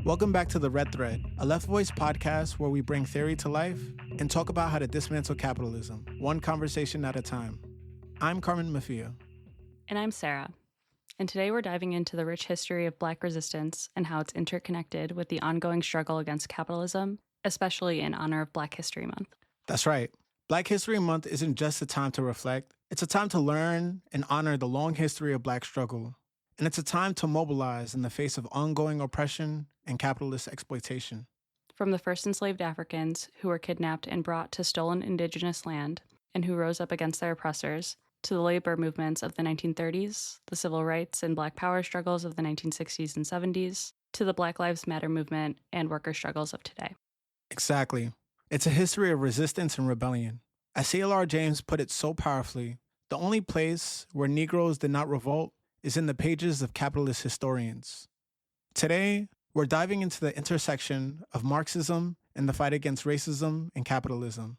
Welcome back to The Red Thread, a Left Voice podcast where we bring theory to life and talk about how to dismantle capitalism, one conversation at a time. I'm Carmen Maffea. And I'm Sarra. And today we're diving into the rich history of Black resistance and how it's interconnected with the ongoing struggle against capitalism, especially in honor of Black History Month. That's right. Black History Month isn't just a time to reflect. It's a time to learn and honor the long history of Black struggle. And it's a time to mobilize in the face of ongoing oppression and capitalist exploitation. From the first enslaved Africans who were kidnapped and brought to stolen indigenous land and who rose up against their oppressors, to the labor movements of the 1930s, the civil rights and Black power struggles of the 1960s and 70s, to the Black Lives Matter movement and worker struggles of today. Exactly. It's a history of resistance and rebellion. As C.L.R. James put it so powerfully, the only place where Negroes did not revolt is in the pages of capitalist historians. Today, we're diving into the intersection of Marxism and the fight against racism and capitalism.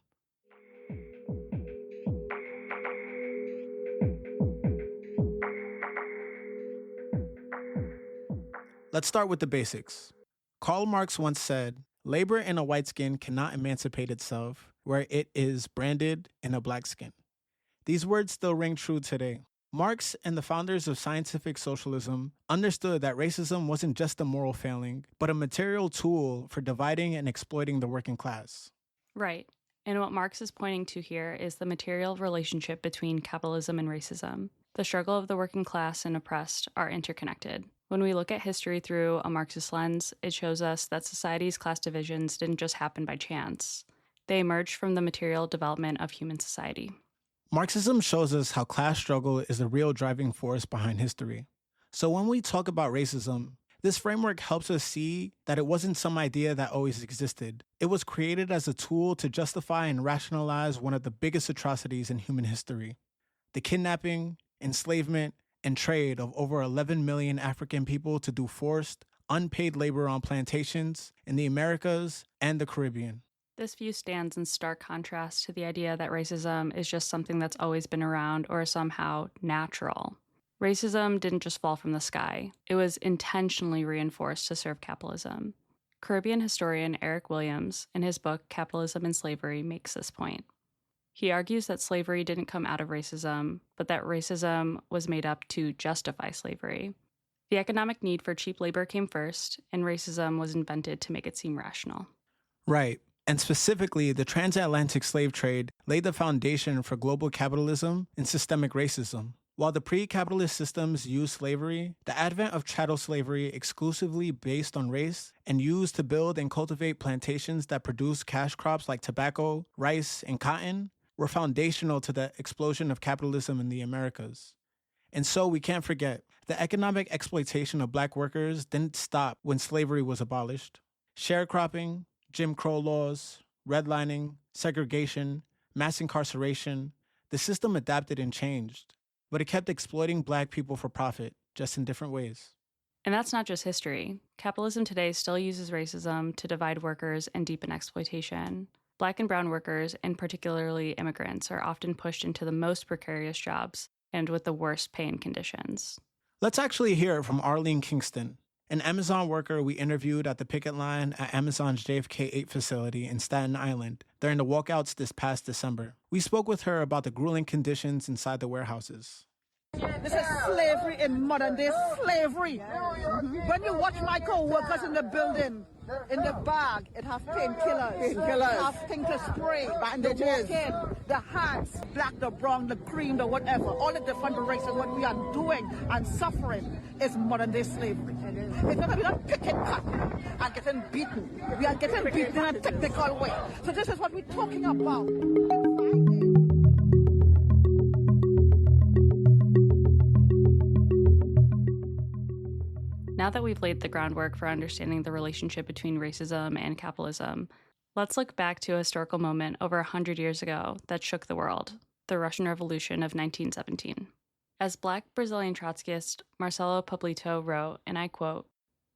Let's start with the basics. Karl Marx once said, "Labor in a white skin cannot emancipate itself where it is branded in a black skin." These words still ring true today. Marx and the founders of scientific socialism understood that racism wasn't just a moral failing, but a material tool for dividing and exploiting the working class. Right. And what Marx is pointing to here is the material relationship between capitalism and racism. The struggle of the working class and oppressed are interconnected. When we look at history through a Marxist lens, it shows us that society's class divisions didn't just happen by chance. They emerged from the material development of human society. Marxism shows us how class struggle is the real driving force behind history. So when we talk about racism, this framework helps us see that it wasn't some idea that always existed. It was created as a tool to justify and rationalize one of the biggest atrocities in human history: the kidnapping, enslavement, and trade of over 11 million African people to do forced, unpaid labor on plantations in the Americas and the Caribbean. This view stands in stark contrast to the idea that racism is just something that's always been around or somehow natural. Racism didn't just fall from the sky. It was intentionally reinforced to serve capitalism. Caribbean historian Eric Williams, in his book Capitalism and Slavery, makes this point. He argues that slavery didn't come out of racism, but that racism was made up to justify slavery. The economic need for cheap labor came first, and racism was invented to make it seem rational. Right. And specifically, the transatlantic slave trade laid the foundation for global capitalism and systemic racism. While the pre-capitalist systems used slavery, the advent of chattel slavery exclusively based on race and used to build and cultivate plantations that produced cash crops like tobacco, rice, and cotton were foundational to the explosion of capitalism in the Americas. And so we can't forget, the economic exploitation of Black workers didn't stop when slavery was abolished. Sharecropping, Jim Crow laws, redlining, segregation, mass incarceration, the system adapted and changed, but it kept exploiting Black people for profit, just in different ways. And that's not just history. Capitalism today still uses racism to divide workers and deepen exploitation. Black and brown workers, and particularly immigrants, are often pushed into the most precarious jobs and with the worst pay and conditions. Let's actually hear it from Arlene Kingston, an Amazon worker we interviewed at the picket line at Amazon's JFK 8 facility in Staten Island during the walkouts this past December. We spoke with her about the grueling conditions inside the warehouses. This is slavery in modern day slavery. When you watch my co-workers in the building, in the bag, it has painkillers. It has things to spray, bandages, the hats, black, the brown, the cream, the whatever, all the different races, what we are doing and suffering is modern day slavery. It's not that we're not picking cut and getting beaten. We are getting beaten in a technical way. So this is what we're talking about. Now that we've laid the groundwork for understanding the relationship between racism and capitalism, let's look back to a historical moment over 100 years ago that shook the world, the Russian Revolution of 1917. As Black Brazilian Trotskyist Marcelo Pablito wrote, and I quote,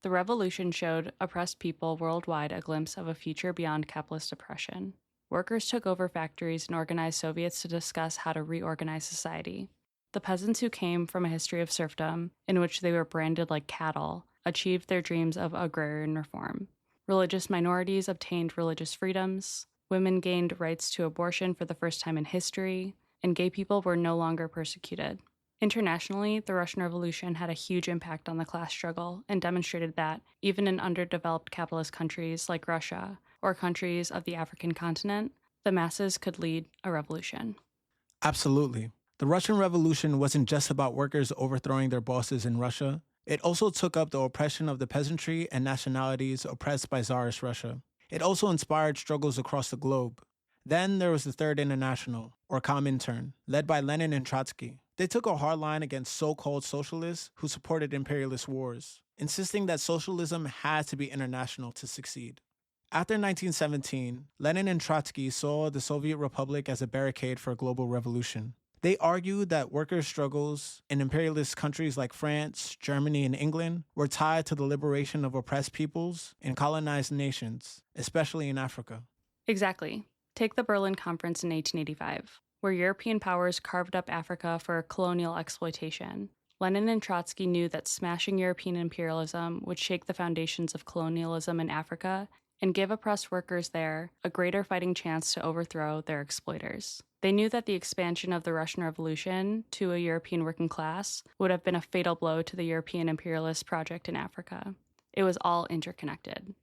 "The revolution showed oppressed people worldwide a glimpse of a future beyond capitalist oppression. Workers took over factories and organized Soviets to discuss how to reorganize society. The peasants who came from a history of serfdom, in which they were branded like cattle, achieved their dreams of agrarian reform. Religious minorities obtained religious freedoms, women gained rights to abortion for the first time in history, and gay people were no longer persecuted. Internationally, the Russian Revolution had a huge impact on the class struggle and demonstrated that, even in underdeveloped capitalist countries like Russia or countries of the African continent, the masses could lead a revolution. Absolutely. The Russian Revolution wasn't just about workers overthrowing their bosses in Russia. It also took up the oppression of the peasantry and nationalities oppressed by Tsarist Russia. It also inspired struggles across the globe. Then there was the Third International, or Comintern, led by Lenin and Trotsky. They took a hard line against so-called socialists who supported imperialist wars, insisting that socialism had to be international to succeed. After 1917, Lenin and Trotsky saw the Soviet Republic as a barricade for a global revolution. They argued that workers' struggles in imperialist countries like France, Germany, and England were tied to the liberation of oppressed peoples in colonized nations, especially in Africa. Exactly. Take the Berlin Conference in 1885, where European powers carved up Africa for colonial exploitation. Lenin and Trotsky knew that smashing European imperialism would shake the foundations of colonialism in Africa and give oppressed workers there a greater fighting chance to overthrow their exploiters. They knew that the expansion of the Russian Revolution to a European working class would have been a fatal blow to the European imperialist project in Africa. It was all interconnected.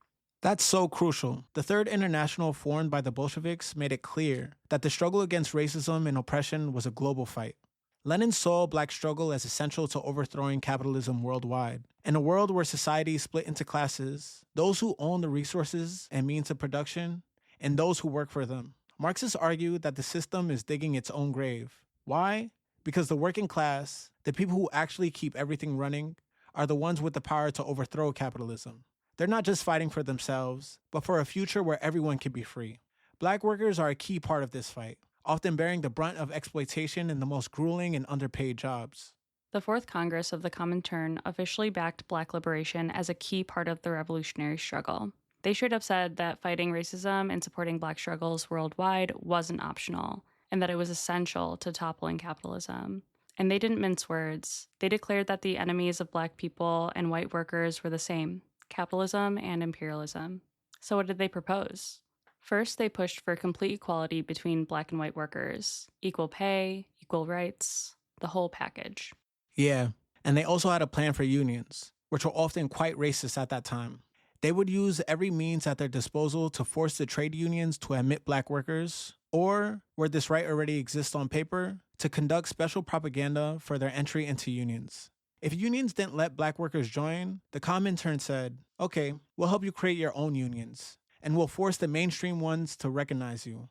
That's so crucial. The Third International formed by the Bolsheviks made it clear that the struggle against racism and oppression was a global fight. Lenin saw Black struggle as essential to overthrowing capitalism worldwide. In a world where society split into classes, those who own the resources and means of production, and those who work for them, Marxists argue that the system is digging its own grave. Why? Because the working class, the people who actually keep everything running, are the ones with the power to overthrow capitalism. They're not just fighting for themselves, but for a future where everyone can be free. Black workers are a key part of this fight, often bearing the brunt of exploitation in the most grueling and underpaid jobs. The Fourth Congress of the Comintern officially backed Black liberation as a key part of the revolutionary struggle. They straight up said that fighting racism and supporting Black struggles worldwide wasn't optional, and that it was essential to toppling capitalism. And they didn't mince words. They declared that the enemies of Black people and white workers were the same: capitalism and imperialism. So what did they propose? First, they pushed for complete equality between Black and white workers, equal pay, equal rights, the whole package. Yeah, and they also had a plan for unions, which were often quite racist at that time. They would use every means at their disposal to force the trade unions to admit Black workers, or, where this right already exists on paper, to conduct special propaganda for their entry into unions. If unions didn't let Black workers join, the Comintern said, okay, we'll help you create your own unions, and we'll force the mainstream ones to recognize you.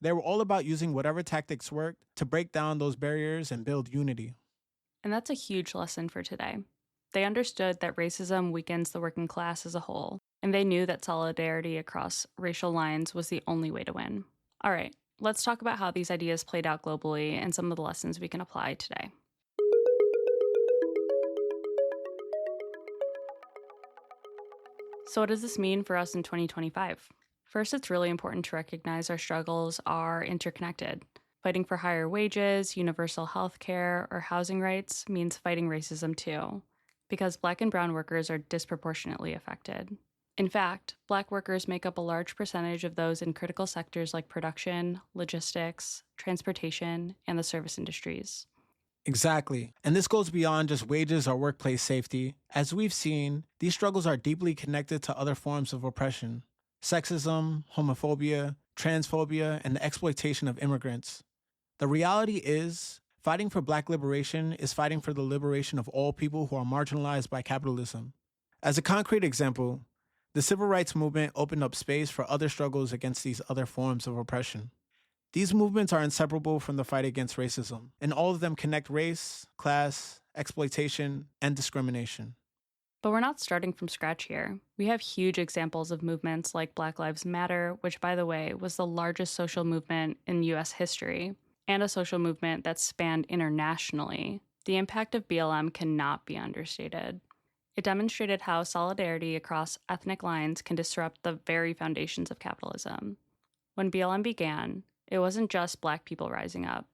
They were all about using whatever tactics worked to break down those barriers and build unity. And that's a huge lesson for today. They understood that racism weakens the working class as a whole, and they knew that solidarity across racial lines was the only way to win. All right, let's talk about how these ideas played out globally and some of the lessons we can apply today. So what does this mean for us in 2025? First, it's really important to recognize our struggles are interconnected. Fighting for higher wages, universal health care, or housing rights means fighting racism too, because Black and brown workers are disproportionately affected. In fact, Black workers make up a large percentage of those in critical sectors like production, logistics, transportation, and the service industries. Exactly. And this goes beyond just wages or workplace safety. As we've seen, these struggles are deeply connected to other forms of oppression: sexism, homophobia, transphobia, and the exploitation of immigrants. The reality is, fighting for Black liberation is fighting for the liberation of all people who are marginalized by capitalism. As a concrete example, the civil rights movement opened up space for other struggles against these other forms of oppression. These movements are inseparable from the fight against racism, and all of them connect race, class, exploitation, and discrimination. But we're not starting from scratch here. We have huge examples of movements like Black Lives Matter, which, by the way, was the largest social movement in U.S. history, and a social movement that spanned internationally. The impact of BLM cannot be understated. It demonstrated how solidarity across ethnic lines can disrupt the very foundations of capitalism. When BLM began, it wasn't just Black people rising up.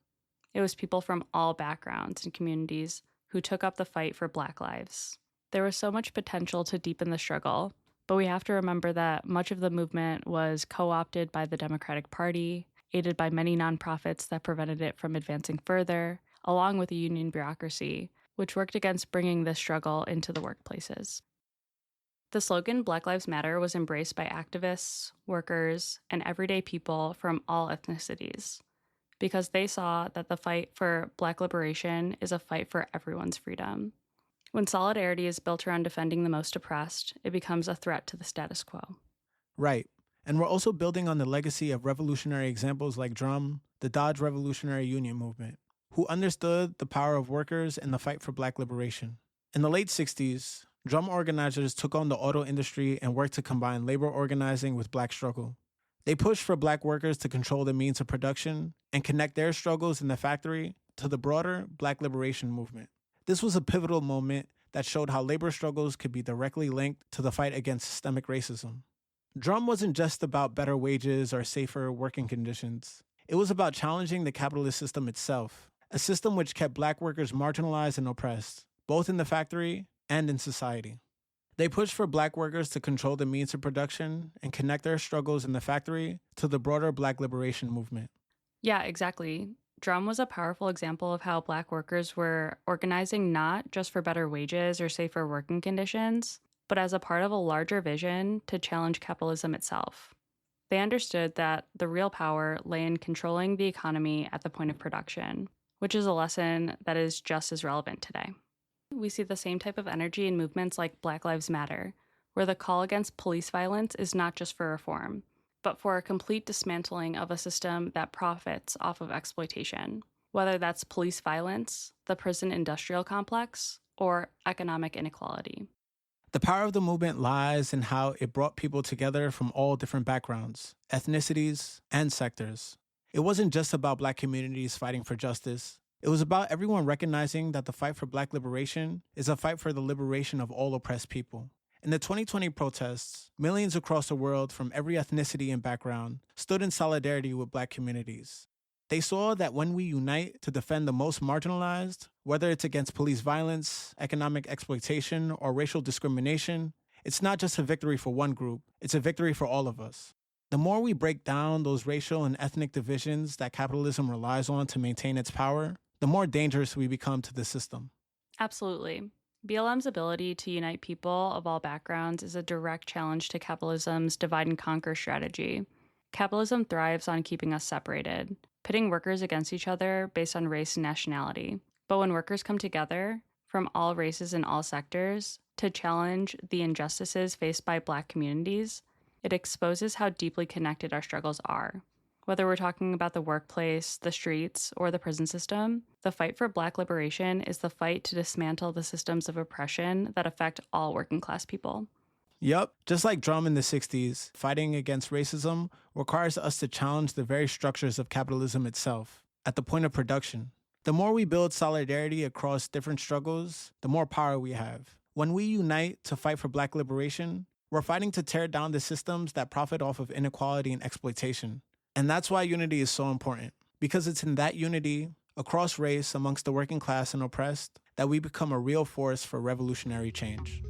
It was people from all backgrounds and communities who took up the fight for Black lives. There was so much potential to deepen the struggle, but we have to remember that much of the movement was co-opted by the Democratic Party, aided by many nonprofits that prevented it from advancing further, along with the union bureaucracy, which worked against bringing this struggle into the workplaces. The slogan Black Lives Matter was embraced by activists, workers, and everyday people from all ethnicities, because they saw that the fight for Black liberation is a fight for everyone's freedom. When solidarity is built around defending the most oppressed, it becomes a threat to the status quo. Right. And we're also building on the legacy of revolutionary examples like Drum, the Dodge Revolutionary Union movement, who understood the power of workers in the fight for Black liberation. In the late 60s, Drum organizers took on the auto industry and worked to combine labor organizing with Black struggle. They pushed for Black workers to control the means of production and connect their struggles in the factory to the broader Black liberation movement. This was a pivotal moment that showed how labor struggles could be directly linked to the fight against systemic racism. Drum wasn't just about better wages or safer working conditions. It was about challenging the capitalist system itself, a system which kept Black workers marginalized and oppressed, both in the factory and in society. They pushed for Black workers to control the means of production and connect their struggles in the factory to the broader Black liberation movement. Yeah, exactly. Drum was a powerful example of how Black workers were organizing not just for better wages or safer working conditions, but as a part of a larger vision to challenge capitalism itself. They understood that the real power lay in controlling the economy at the point of production, which is a lesson that is just as relevant today. We see the same type of energy in movements like Black Lives Matter, where the call against police violence is not just for reform, but for a complete dismantling of a system that profits off of exploitation, whether that's police violence, the prison industrial complex, or economic inequality. The power of the movement lies in how it brought people together from all different backgrounds, ethnicities, and sectors. It wasn't just about Black communities fighting for justice. It was about everyone recognizing that the fight for Black liberation is a fight for the liberation of all oppressed people. In the 2020 protests, millions across the world from every ethnicity and background stood in solidarity with Black communities. They saw that when we unite to defend the most marginalized, whether it's against police violence, economic exploitation, or racial discrimination, it's not just a victory for one group, it's a victory for all of us. The more we break down those racial and ethnic divisions that capitalism relies on to maintain its power, the more dangerous we become to the system. Absolutely. BLM's ability to unite people of all backgrounds is a direct challenge to capitalism's divide and conquer strategy. Capitalism thrives on keeping us separated, pitting workers against each other based on race and nationality. But when workers come together, from all races and all sectors, to challenge the injustices faced by Black communities, it exposes how deeply connected our struggles are. Whether we're talking about the workplace, the streets, or the prison system, the fight for Black liberation is the fight to dismantle the systems of oppression that affect all working class people. Yup, just like Drum in the 60s, fighting against racism requires us to challenge the very structures of capitalism itself, at the point of production. The more we build solidarity across different struggles, the more power we have. When we unite to fight for Black liberation, we're fighting to tear down the systems that profit off of inequality and exploitation. And that's why unity is so important, because it's in that unity, across race, amongst the working class and oppressed, that we become a real force for revolutionary change.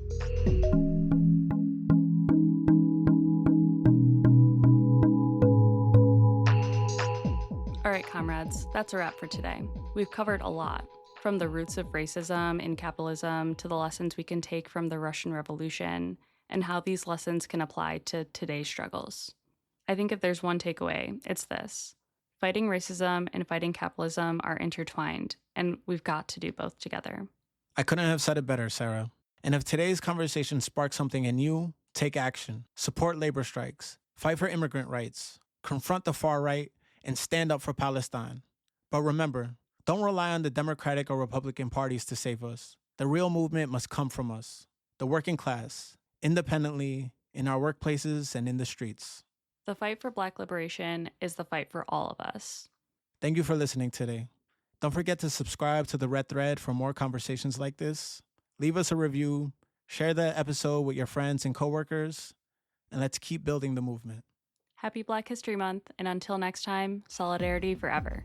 All right, comrades, that's a wrap for today. We've covered a lot, from the roots of racism in capitalism to the lessons we can take from the Russian Revolution and how these lessons can apply to today's struggles. I think if there's one takeaway, it's this. Fighting racism and fighting capitalism are intertwined, and we've got to do both together. I couldn't have said it better, Sarah. And if today's conversation sparked something in you, take action, support labor strikes, fight for immigrant rights, confront the far right, and stand up for Palestine. But remember, don't rely on the Democratic or Republican parties to save us. The real movement must come from us, the working class, independently, in our workplaces and in the streets. The fight for Black liberation is the fight for all of us. Thank you for listening today. Don't forget to subscribe to The Red Thread for more conversations like this. Leave us a review, share the episode with your friends and coworkers, and let's keep building the movement. Happy Black History Month, and until next time, solidarity forever.